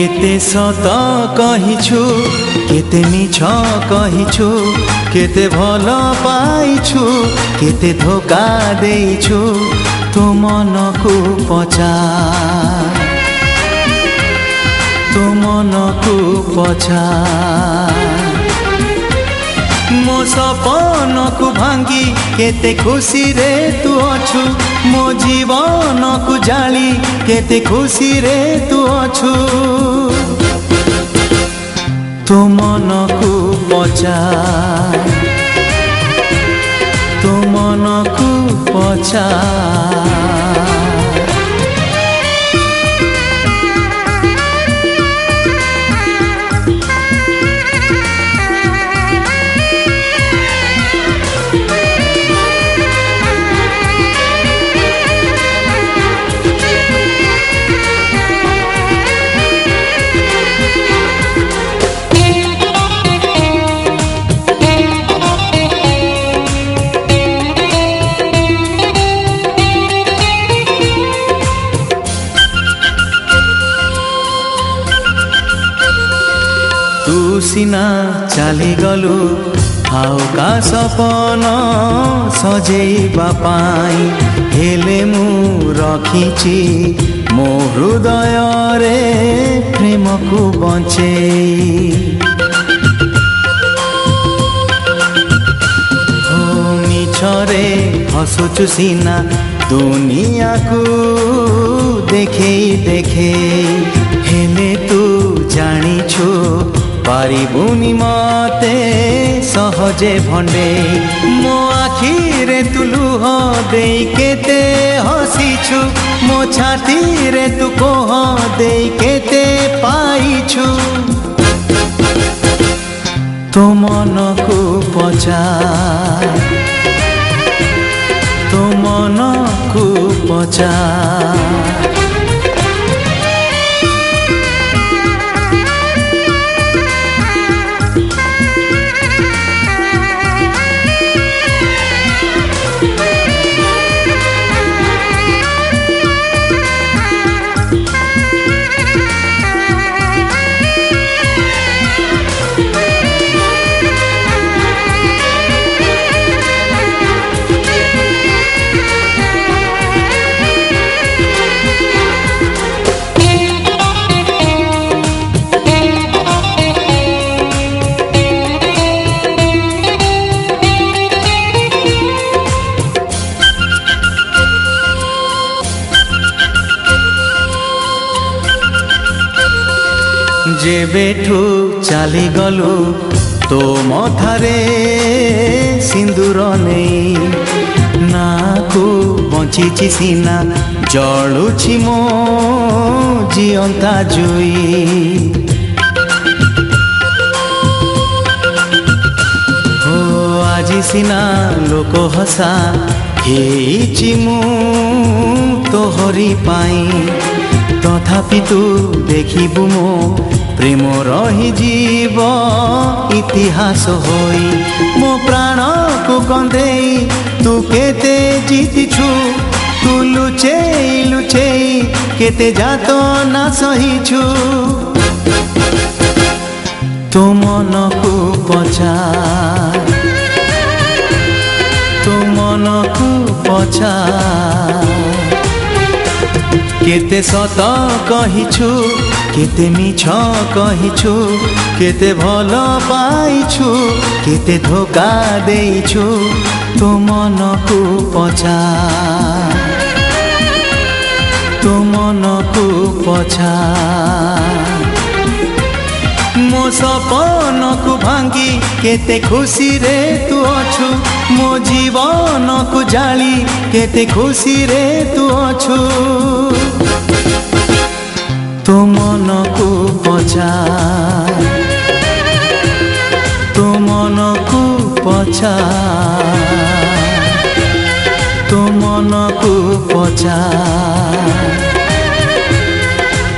केते सत कहिछु केते मिछ कहिछु केते भल पाइछु केते धोका देइछु तो मन को पचार तो मन को पचार मो सपन को भांगी केते खुशी रे तू अछु मो जीवन को जाली केते खुशी रे तू अछु तो मन को पचार तो मन को पचार तू सिना चली गलु आउ का सपन सजेइबा पाई हेले मु रखिछि मो हृदय रे प्रेम को बंचे हो मिछरे हसुछु सिना दुनिया को देखे देखे हेले तू जानिछु पारिबुनी मते सहजे भंडे मो आखिरे तू लुह दे केते हसीछु मो छाती रे तू कोह दे केते पाइछु तो मन को पचार तो मन को पचार जेबेठू चली गलु तो मथारे सिंदूर नहीं ना को बंची सीना जलुछि मो जियंता जुई हो आज सीना लोक हसा हेइछि मु तोहरी पाई तथापि तू देखिबु मो प्रेम रही जीव इतिहास होई मो प्राण को कंदेई तू केते जीतिछु तू लुचेई लुचेई केते जातो ना सहिछु तो मन को पचार तो मन को पचार केते सत कहिछु केते मिछ कहिछु केते भल पाइछु केते धोका देइछु तो मन को पचार तो मन को पचार मो सपन को भांगी केते खुशी रे तू अछु मो जीवन को जाली केते खुशी रे तू अछु तो मन को पचार तो मन को पचार तो मन को पचार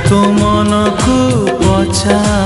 तो मन को पचार।